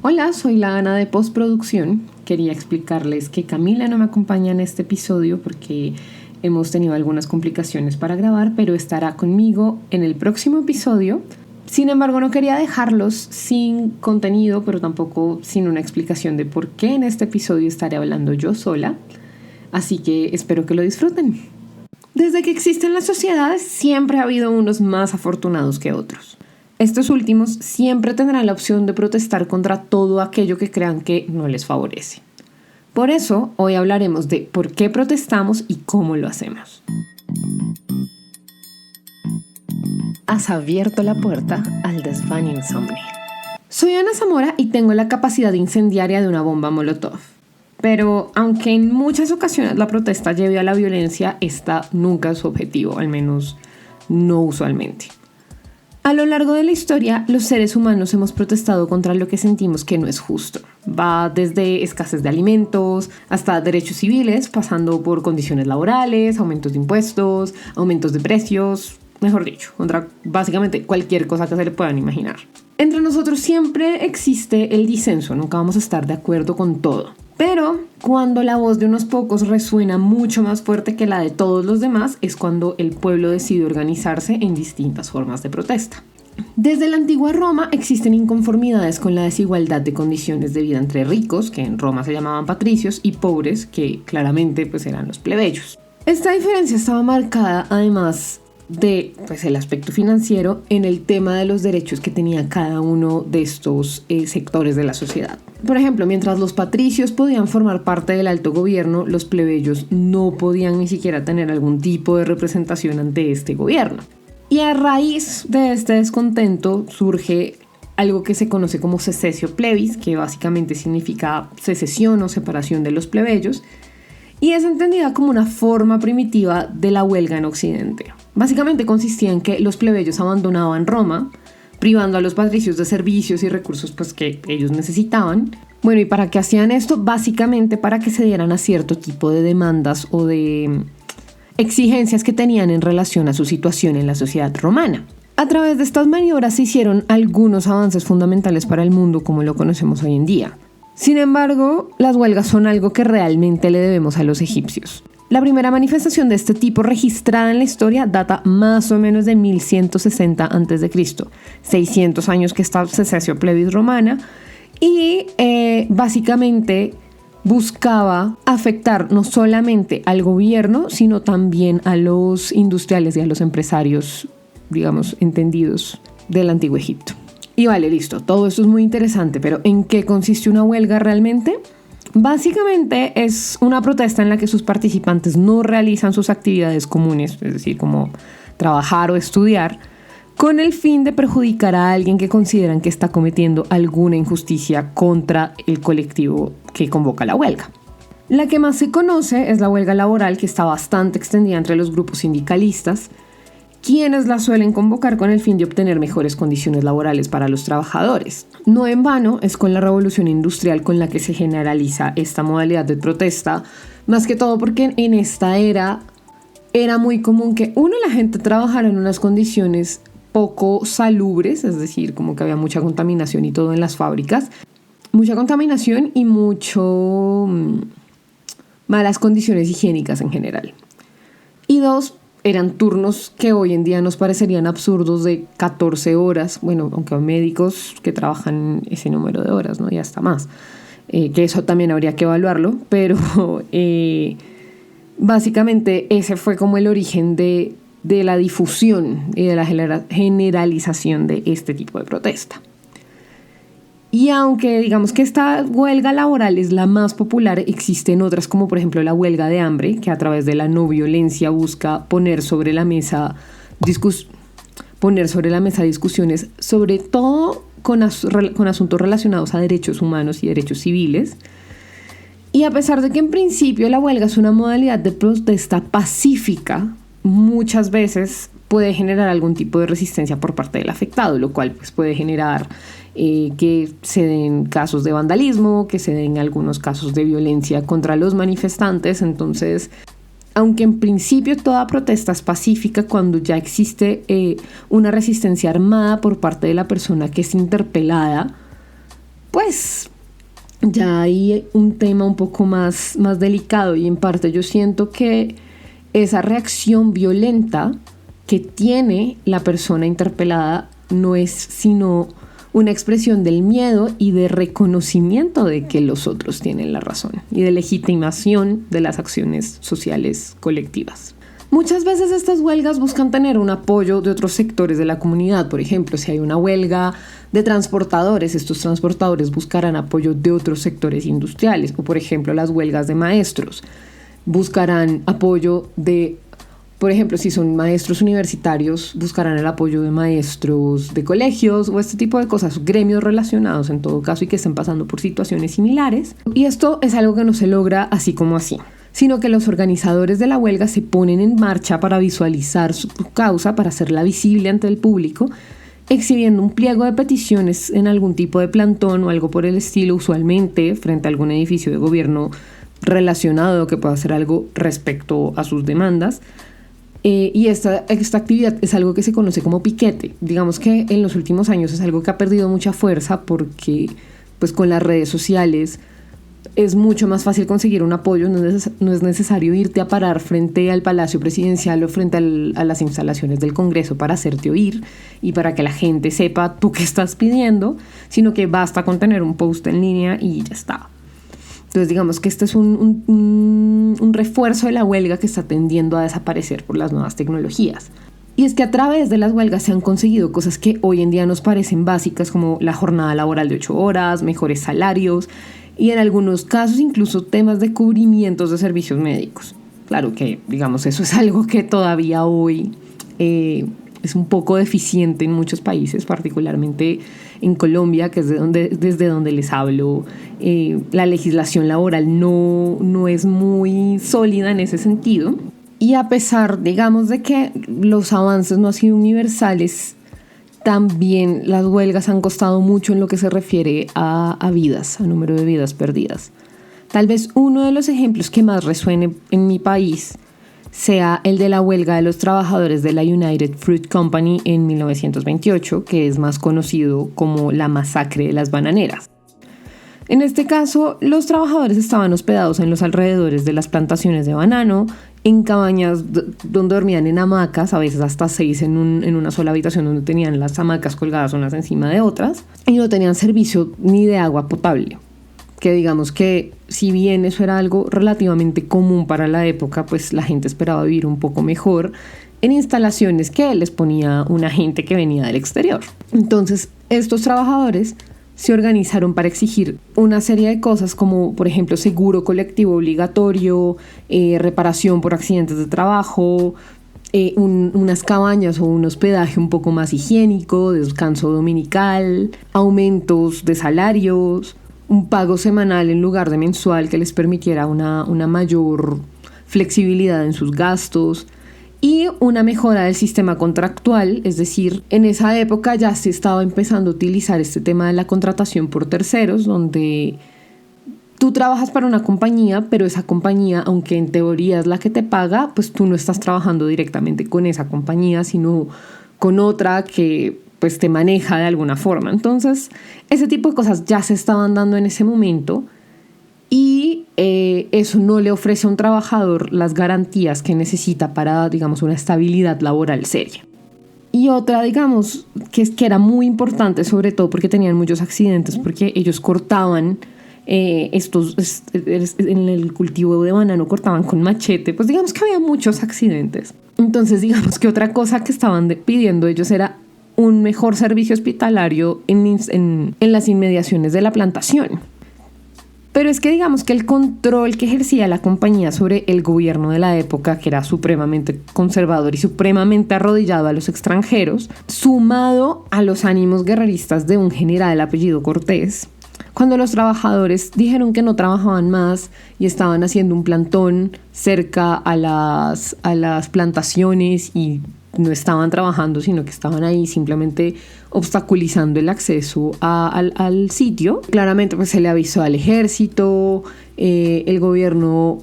Hola, soy la Ana de postproducción. Quería explicarles que Camila no me acompaña en este episodio porque hemos tenido algunas complicaciones para grabar, pero estará conmigo en el próximo episodio. Sin embargo, no quería dejarlos sin contenido, pero tampoco sin una explicación de por qué en este episodio estaré hablando yo sola. Así que espero que lo disfruten. Desde que existen las sociedades, siempre ha habido unos más afortunados que otros. Estos últimos siempre tendrán la opción de protestar contra todo aquello que crean que no les favorece. Por eso, hoy hablaremos de por qué protestamos y cómo lo hacemos. Has abierto la puerta al desván insomnio. Soy Ana Zamora y tengo la capacidad incendiaria de una bomba Molotov. Pero aunque en muchas ocasiones la protesta lleve a la violencia, esta nunca es su objetivo, al menos no usualmente. A lo largo de la historia, los seres humanos hemos protestado contra lo que sentimos que no es justo. Va desde escasez de alimentos hasta derechos civiles, pasando por condiciones laborales, aumentos de impuestos, aumentos de precios, mejor dicho, contra básicamente cualquier cosa que se le puedan imaginar. Entre nosotros siempre existe el disenso, nunca vamos a estar de acuerdo con todo. Pero cuando la voz de unos pocos resuena mucho más fuerte que la de todos los demás, es cuando el pueblo decide organizarse en distintas formas de protesta. Desde la antigua Roma existen inconformidades con la desigualdad de condiciones de vida entre ricos, que en Roma se llamaban patricios, y pobres, que claramente eran los plebeyos. Esta diferencia estaba marcada además de el aspecto financiero en el tema de los derechos que tenía cada uno de estos sectores de la sociedad. Por ejemplo, mientras los patricios podían formar parte del alto gobierno, los plebeyos no podían ni siquiera tener algún tipo de representación ante este gobierno. Y a raíz de este descontento surge algo que se conoce como secessio plebis, que básicamente significa secesión o separación de los plebeyos, y es entendida como una forma primitiva de la huelga en Occidente. Básicamente consistía en que los plebeyos abandonaban Roma, privando a los patricios de servicios y recursos que ellos necesitaban. Bueno, ¿y para qué hacían esto? Básicamente para que se dieran a cierto tipo de demandas o de exigencias que tenían en relación a su situación en la sociedad romana. A través de estas maniobras se hicieron algunos avances fundamentales para el mundo como lo conocemos hoy en día. Sin embargo, las huelgas son algo que realmente le debemos a los egipcios. La primera manifestación de este tipo registrada en la historia data más o menos de 1160 a.C., 600 años que está secessio plebis romana, y básicamente buscaba afectar no solamente al gobierno, sino también a los industriales y a los empresarios, digamos, entendidos del antiguo Egipto. Y vale, listo, todo esto es muy interesante, pero ¿en qué consiste una huelga realmente? Básicamente es una protesta en la que sus participantes no realizan sus actividades comunes, es decir, como trabajar o estudiar, con el fin de perjudicar a alguien que consideran que está cometiendo alguna injusticia contra el colectivo que convoca la huelga. La que más se conoce es la huelga laboral, que está bastante extendida entre los grupos sindicalistas, quienes la suelen convocar con el fin de obtener mejores condiciones laborales para los trabajadores. No en vano es con la revolución industrial con la que se generaliza esta modalidad de protesta, más que todo porque en esta era muy común que la gente trabajara en unas condiciones poco salubres, es decir, como que había mucha contaminación y todo en las fábricas, mucha contaminación y malas condiciones higiénicas en general. Y dos, eran turnos que hoy en día nos parecerían absurdos de 14 horas, bueno, aunque hay médicos que trabajan ese número de horas, ¿no? Y hasta más, que eso también habría que evaluarlo, pero básicamente ese fue como el origen de la difusión y de la generalización de este tipo de protesta. Y aunque digamos que esta huelga laboral es la más popular, existen otras como por ejemplo la huelga de hambre, que a través de la no violencia busca poner sobre la mesa discusiones sobre todo con asuntos relacionados a derechos humanos y derechos civiles. Y a pesar de que en principio la huelga es una modalidad de protesta pacífica, muchas veces puede generar algún tipo de resistencia por parte del afectado, lo cual puede generar que se den casos de vandalismo, que se den algunos casos de violencia contra los manifestantes. Entonces, aunque en principio toda protesta es pacífica, cuando ya existe una resistencia armada por parte de la persona que es interpelada, pues ya hay un tema un poco más delicado, y en parte yo siento que esa reacción violenta que tiene la persona interpelada no es sino una expresión del miedo y de reconocimiento de que los otros tienen la razón y de legitimación de las acciones sociales colectivas. Muchas veces estas huelgas buscan tener un apoyo de otros sectores de la comunidad. Por ejemplo, si hay una huelga de transportadores, estos transportadores buscarán apoyo de otros sectores industriales. O por ejemplo, las huelgas de maestros buscarán apoyo de, por ejemplo, si son maestros universitarios, buscarán el apoyo de maestros de colegios o este tipo de cosas, gremios relacionados en todo caso y que estén pasando por situaciones similares. Y esto es algo que no se logra así como así, sino que los organizadores de la huelga se ponen en marcha para visualizar su causa, para hacerla visible ante el público, exhibiendo un pliego de peticiones en algún tipo de plantón o algo por el estilo, usualmente frente a algún edificio de gobierno relacionado que pueda hacer algo respecto a sus demandas. Y esta actividad es algo que se conoce como piquete. Digamos que en los últimos años es algo que ha perdido mucha fuerza porque pues con las redes sociales es mucho más fácil conseguir un apoyo, no es necesario irte a parar frente al Palacio Presidencial o frente a las instalaciones del Congreso para hacerte oír y para que la gente sepa tú qué estás pidiendo, sino que basta con tener un post en línea y ya está. Entonces digamos que este es un refuerzo de la huelga que está tendiendo a desaparecer por las nuevas tecnologías. Y es que a través de las huelgas se han conseguido cosas que hoy en día nos parecen básicas, como la jornada laboral de 8 horas, mejores salarios y en algunos casos incluso temas de cubrimientos de servicios médicos. Claro que, digamos, eso es algo que todavía hoy es un poco deficiente en muchos países, particularmente en Colombia, que es desde donde les hablo. La legislación laboral no es muy sólida en ese sentido. Y a pesar, digamos, de que los avances no han sido universales, también las huelgas han costado mucho en lo que se refiere a vidas, a número de vidas perdidas. Tal vez uno de los ejemplos que más resuene en mi país sea el de la huelga de los trabajadores de la United Fruit Company en 1928, que es más conocido como la masacre de las bananeras. En este caso, los trabajadores estaban hospedados en los alrededores de las plantaciones de banano, en cabañas donde dormían en hamacas, a veces hasta 6 en una sola habitación, donde tenían las hamacas colgadas unas encima de otras, y no tenían servicio ni de agua potable. Que digamos que si bien eso era algo relativamente común para la época, pues la gente esperaba vivir un poco mejor en instalaciones que les ponía una gente que venía del exterior. Entonces, estos trabajadores se organizaron para exigir una serie de cosas como, por ejemplo, seguro colectivo obligatorio, reparación por accidentes de trabajo, unas cabañas o un hospedaje un poco más higiénico, descanso dominical, aumentos de salarios, un pago semanal en lugar de mensual que les permitiera una mayor flexibilidad en sus gastos y una mejora del sistema contractual. Es decir, en esa época ya se estaba empezando a utilizar este tema de la contratación por terceros, donde tú trabajas para una compañía, pero esa compañía, aunque en teoría es la que te paga, pues tú no estás trabajando directamente con esa compañía, sino con otra que pues te maneja de alguna forma. Entonces, ese tipo de cosas ya se estaban dando en ese momento y eso no le ofrece a un trabajador las garantías que necesita para, digamos, una estabilidad laboral seria. Y otra, digamos, que era muy importante, sobre todo porque tenían muchos accidentes, porque ellos cortaban en el cultivo de banano, cortaban con machete, pues digamos que había muchos accidentes. Entonces, digamos que otra cosa que estaban pidiendo ellos era un mejor servicio hospitalario en las inmediaciones de la plantación. Pero es que digamos que el control que ejercía la compañía sobre el gobierno de la época, que era supremamente conservador y supremamente arrodillado a los extranjeros, sumado a los ánimos guerreristas de un general apellido Cortés, cuando los trabajadores dijeron que no trabajaban más y estaban haciendo un plantón cerca a las plantaciones y no estaban trabajando, sino que estaban ahí simplemente obstaculizando el acceso al sitio. Claramente pues se le avisó al ejército, el gobierno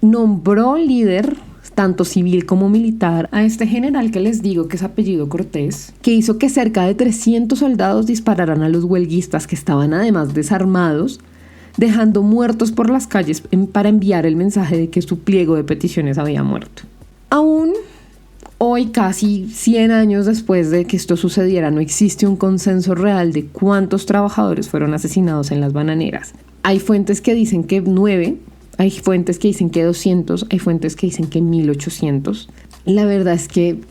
nombró líder, tanto civil como militar, a este general que les digo que es apellido Cortés, que hizo que cerca de 300 soldados dispararan a los huelguistas que estaban además desarmados, dejando muertos por las calles para enviar el mensaje de que su pliego de peticiones había muerto. Aún hoy, casi 100 años después de que esto sucediera, no existe un consenso real de cuántos trabajadores fueron asesinados en las bananeras. Hay fuentes que dicen que 9, hay fuentes que dicen que 200, hay fuentes que dicen que 1800. La verdad es que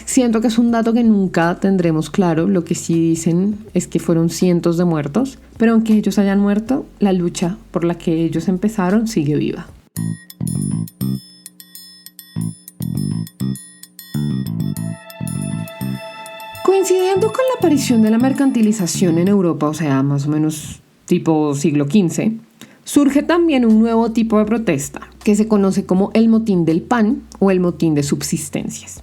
siento que es un dato que nunca tendremos claro. Lo que sí dicen es que fueron cientos de muertos, pero aunque ellos hayan muerto, la lucha por la que ellos empezaron sigue viva. Coincidiendo con la aparición de la mercantilización en Europa, o sea, más o menos tipo siglo XV, surge también un nuevo tipo de protesta que se conoce como el motín del pan o el motín de subsistencias.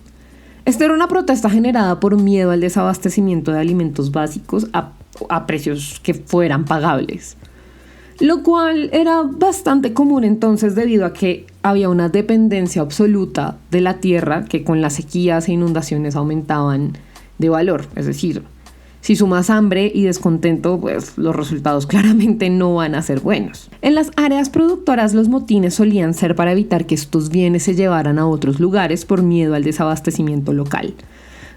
Esta era una protesta generada por miedo al desabastecimiento de alimentos básicos a precios que fueran pagables, lo cual era bastante común entonces debido a que había una dependencia absoluta de la tierra que con las sequías e inundaciones aumentaban de valor. Es decir, si sumas hambre y descontento, pues los resultados claramente no van a ser buenos. En las áreas productoras los motines solían ser para evitar que estos bienes se llevaran a otros lugares por miedo al desabastecimiento local.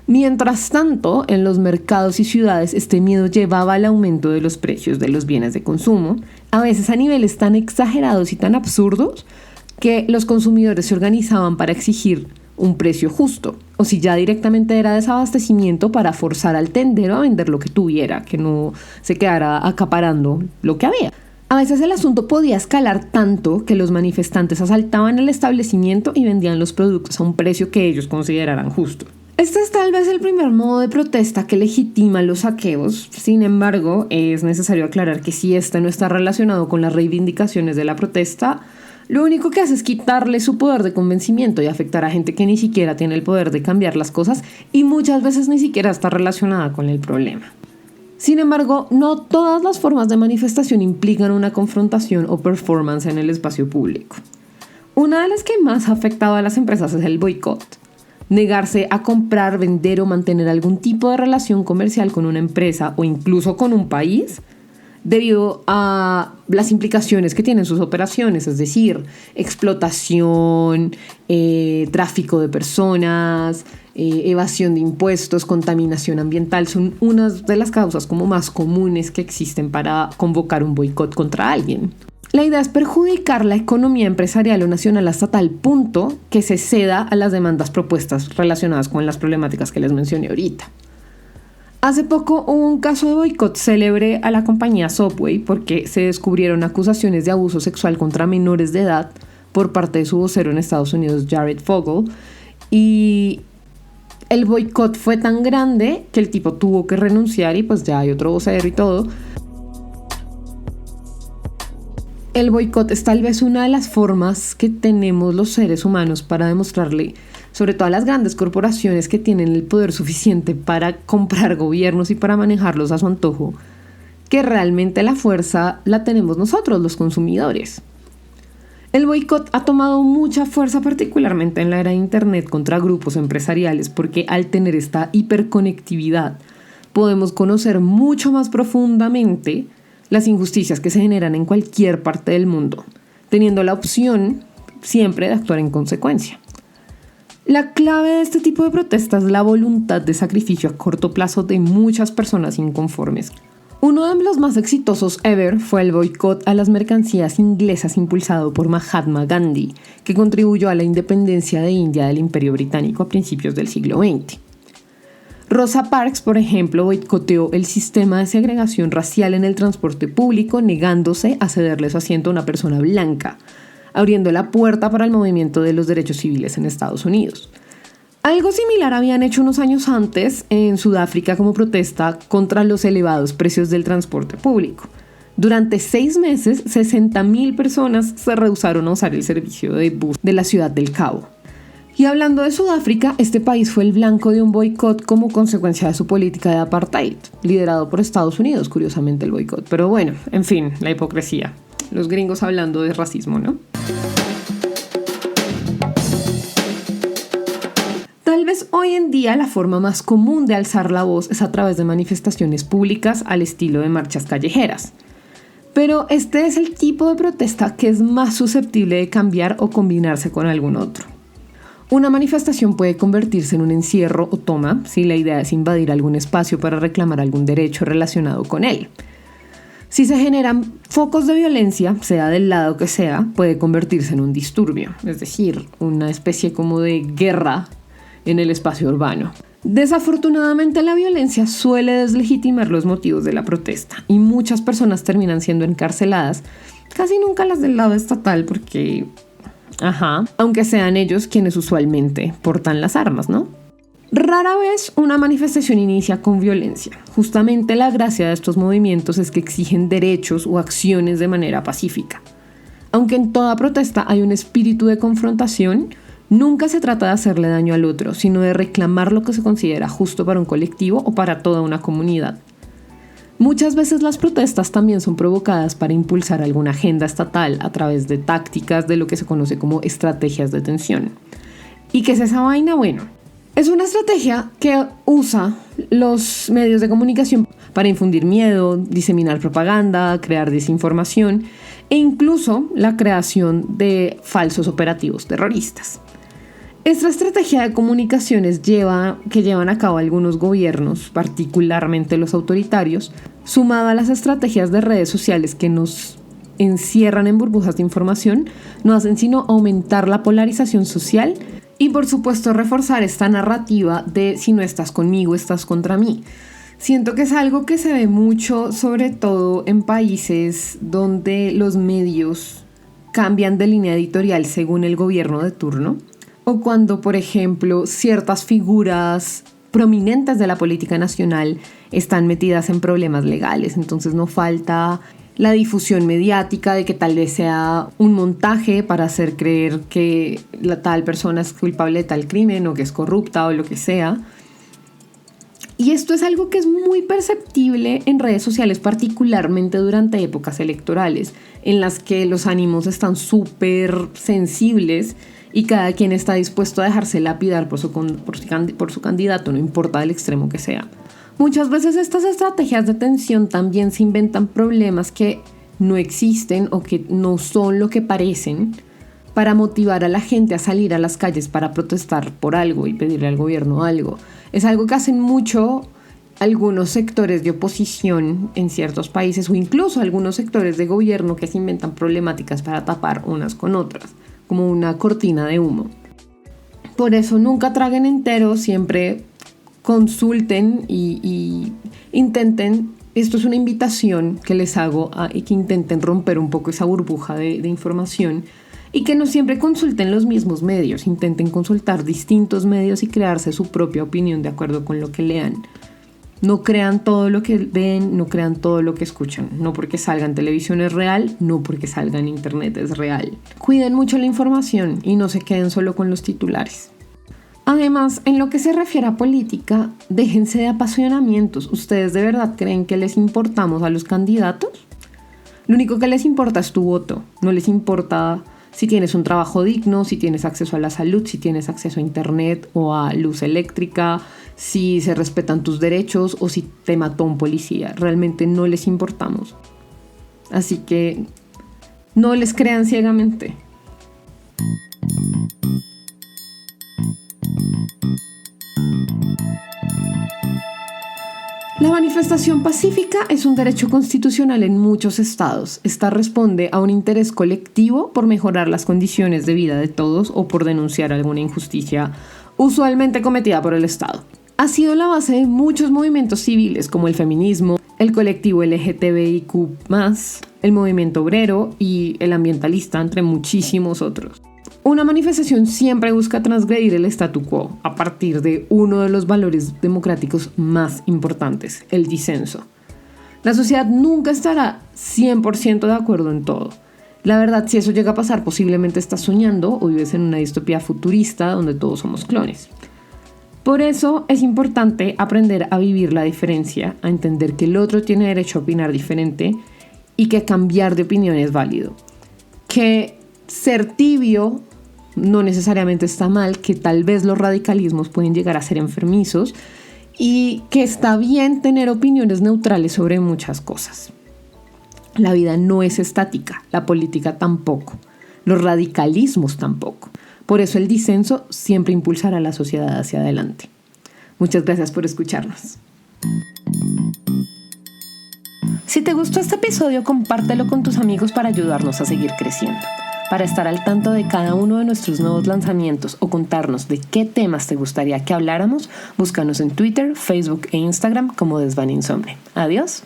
Mientras tanto, en los mercados y ciudades este miedo llevaba al aumento de los precios de los bienes de consumo, a veces a niveles tan exagerados y tan absurdos que los consumidores se organizaban para exigir un precio justo, o si ya directamente era desabastecimiento, para forzar al tendero a vender lo que tuviera, que no se quedara acaparando lo que había. A veces el asunto podía escalar tanto que los manifestantes asaltaban el establecimiento y vendían los productos a un precio que ellos consideraran justo. Este es tal vez el primer modo de protesta que legitima los saqueos. Sin embargo, es necesario aclarar que si este no está relacionado con las reivindicaciones de la protesta, lo único que hace es quitarle su poder de convencimiento y afectar a gente que ni siquiera tiene el poder de cambiar las cosas y muchas veces ni siquiera está relacionada con el problema. Sin embargo, no todas las formas de manifestación implican una confrontación o performance en el espacio público. Una de las que más ha afectado a las empresas es el boicot. Negarse a comprar, vender o mantener algún tipo de relación comercial con una empresa o incluso con un país debido a las implicaciones que tienen sus operaciones, es decir, explotación, tráfico de personas, evasión de impuestos, contaminación ambiental, son unas de las causas como más comunes que existen para convocar un boicot contra alguien. La idea es perjudicar la economía empresarial o nacional hasta tal punto que se ceda a las demandas propuestas relacionadas con las problemáticas que les mencioné ahorita. Hace poco hubo un caso de boicot célebre a la compañía Subway porque se descubrieron acusaciones de abuso sexual contra menores de edad por parte de su vocero en Estados Unidos, Jared Fogle, y el boicot fue tan grande que el tipo tuvo que renunciar y pues ya hay otro vocero y todo. El boicot es tal vez una de las formas que tenemos los seres humanos para demostrarle, sobre todo a las grandes corporaciones que tienen el poder suficiente para comprar gobiernos y para manejarlos a su antojo, que realmente la fuerza la tenemos nosotros, los consumidores. El boicot ha tomado mucha fuerza, particularmente en la era de Internet, contra grupos empresariales, porque al tener esta hiperconectividad podemos conocer mucho más profundamente las injusticias que se generan en cualquier parte del mundo, teniendo la opción siempre de actuar en consecuencia. La clave de este tipo de protestas es la voluntad de sacrificio a corto plazo de muchas personas inconformes. Uno de los más exitosos ever fue el boicot a las mercancías inglesas impulsado por Mahatma Gandhi, que contribuyó a la independencia de India del Imperio Británico a principios del siglo XX. Rosa Parks, por ejemplo, boicoteó el sistema de segregación racial en el transporte público, negándose a cederle su asiento a una persona blanca, abriendo la puerta para el movimiento de los derechos civiles en Estados Unidos. Algo similar habían hecho unos años antes en Sudáfrica como protesta contra los elevados precios del transporte público. Durante 6 meses, 60,000 personas se rehusaron a usar el servicio de bus de la ciudad del Cabo. Y hablando de Sudáfrica, este país fue el blanco de un boicot como consecuencia de su política de apartheid, liderado por Estados Unidos, curiosamente el boicot. Pero bueno, en fin, la hipocresía. Los gringos hablando de racismo, ¿no? hoy en día la forma más común de alzar la voz es a través de manifestaciones públicas al estilo de marchas callejeras. Pero este es el tipo de protesta que es más susceptible de cambiar o combinarse con algún otro. Una manifestación puede convertirse en un encierro o toma si la idea es invadir algún espacio para reclamar algún derecho relacionado con él. Si se generan focos de violencia, sea del lado que sea, puede convertirse en un disturbio, es decir, una especie como de guerra en el espacio urbano. Desafortunadamente, la violencia suele deslegitimar los motivos de la protesta y muchas personas terminan siendo encarceladas, casi nunca las del lado estatal porque, aunque sean ellos quienes usualmente portan las armas, ¿no? Rara vez una manifestación inicia con violencia. Justamente la gracia de estos movimientos es que exigen derechos o acciones de manera pacífica. Aunque en toda protesta hay un espíritu de confrontación, nunca se trata de hacerle daño al otro, sino de reclamar lo que se considera justo para un colectivo o para toda una comunidad. Muchas veces las protestas también son provocadas para impulsar alguna agenda estatal a través de tácticas de lo que se conoce como estrategias de tensión. ¿Y qué es esa vaina? Bueno, es una estrategia que usa los medios de comunicación para infundir miedo, diseminar propaganda, crear desinformación e incluso la creación de falsos operativos terroristas. Esta estrategia de comunicaciones que llevan a cabo algunos gobiernos, particularmente los autoritarios, sumado a las estrategias de redes sociales que nos encierran en burbujas de información, no hacen sino aumentar la polarización social y, por supuesto, reforzar esta narrativa de si no estás conmigo, estás contra mí. Siento que es algo que se ve mucho, sobre todo en países donde los medios cambian de línea editorial según el gobierno de turno, o cuando, por ejemplo, ciertas figuras prominentes de la política nacional están metidas en problemas legales. Entonces no falta la difusión mediática de que tal vez sea un montaje para hacer creer que la tal persona es culpable de tal crimen o que es corrupta o lo que sea. Y esto es algo que es muy perceptible en redes sociales, particularmente durante épocas electorales, en las que los ánimos están súper sensibles y cada quien está dispuesto a dejarse lapidar por su candidato, no importa el extremo que sea. Muchas veces estas estrategias de tensión también se inventan problemas que no existen o que no son lo que parecen para motivar a la gente a salir a las calles para protestar por algo y pedirle al gobierno algo. Es algo que hacen mucho algunos sectores de oposición en ciertos países o incluso algunos sectores de gobierno que se inventan problemáticas para tapar unas con otras, como una cortina de humo. Por eso nunca traguen entero, siempre consulten y intenten. Esto es una invitación que les hago y que intenten romper un poco esa burbuja de información y que no siempre consulten los mismos medios, intenten consultar distintos medios y crearse su propia opinión de acuerdo con lo que lean. No crean todo lo que ven, no crean todo lo que escuchan. No porque salga en televisión es real, no porque salga en internet es real. Cuiden mucho la información y no se queden solo con los titulares. Además, en lo que se refiere a política, déjense de apasionamientos. ¿Ustedes de verdad creen que les importamos a los candidatos? Lo único que les importa es tu voto. No les importa si tienes un trabajo digno, si tienes acceso a la salud, si tienes acceso a internet o a luz eléctrica, si se respetan tus derechos o si te mató un policía. Realmente no les importamos. Así que no les crean ciegamente. La manifestación pacífica es un derecho constitucional en muchos estados. Esta responde a un interés colectivo por mejorar las condiciones de vida de todos o por denunciar alguna injusticia usualmente cometida por el Estado. Ha sido la base de muchos movimientos civiles como el feminismo, el colectivo LGTBIQ+, el movimiento obrero y el ambientalista, entre muchísimos otros. Una manifestación siempre busca transgredir el statu quo a partir de uno de los valores democráticos más importantes, el disenso. La sociedad nunca estará 100% de acuerdo en todo. La verdad, si eso llega a pasar, posiblemente estás soñando o vives en una distopía futurista donde todos somos clones. Por eso es importante aprender a vivir la diferencia, a entender que el otro tiene derecho a opinar diferente y que cambiar de opinión es válido. Que ser tibio no necesariamente está mal, que tal vez los radicalismos pueden llegar a ser enfermizos y que está bien tener opiniones neutrales sobre muchas cosas. La vida no es estática, la política tampoco, los radicalismos tampoco. Por eso el disenso siempre impulsará a la sociedad hacia adelante. Muchas gracias por escucharnos. Si te gustó este episodio, compártelo con tus amigos para ayudarnos a seguir creciendo. Para estar al tanto de cada uno de nuestros nuevos lanzamientos o contarnos de qué temas te gustaría que habláramos, búscanos en Twitter, Facebook e Instagram como Desván Insomne. Adiós.